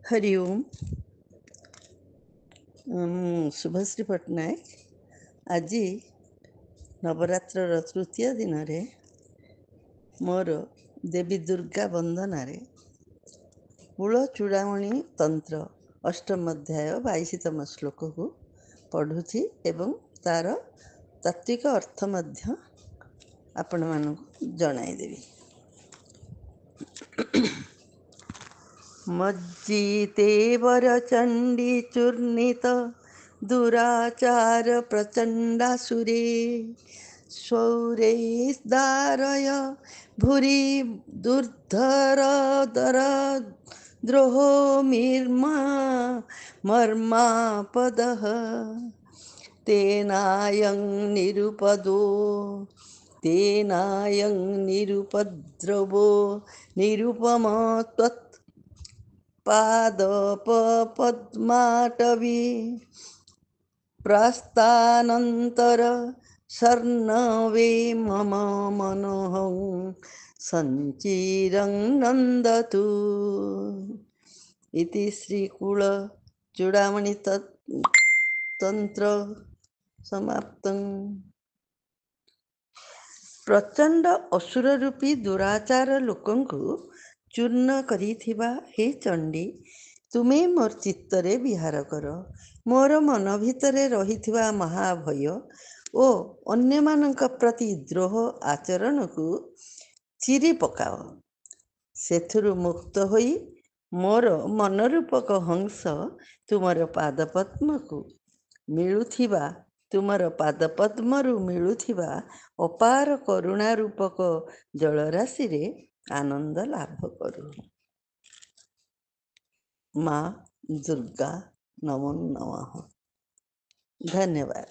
हरि ओम। शुभश्री पट्टनायक। आज नवरात्र तृतीय दिन मोर देवी दुर्गा वंदन कूल चूड़ामणि तंत्र अष्टम अध्याय 22तम श्लोक को पढ़ुची एवं तार तात्विक अर्थ मध्य आपण मानक जणाइदेवी। मज्जीते वरचंडी चूर्णित दुराचार प्रचंडासुरे शौरैर्दारय भूरि दुर्धर द्रोहो मिर्मा मर्मापदः तेनायं निरुपदो तेनायं निरुपद्रवो निरुपमा त्वत् पादपद्माटवी प्रस्थानंतर शर्णवे मम मनोहं संचिरं नंदतु। इति श्रीकूल चूड़ामणि तंत्र समाप्तं। प्रचंड असुर रूपी दुराचार लोकंकु चूर्ण करिथिबा हे चंडी, तुमे मोर चित्तरे विहार कर। मोर मन भितरे रहिथिबा महाभय ओ अन्यमानंक प्रति द्रोह आचरण को चिरी पकाओ। सेथुरु मुक्त होई मोर मनरूपक हंस तुमर पादपद्म को मिलुथिबा तुमर पादपद्मरु मिलुथिबा अपार करुणा रूपक जलराशि रे आनंद लाभ करू। माँ दुर्गा नमो नमः। धन्यवाद।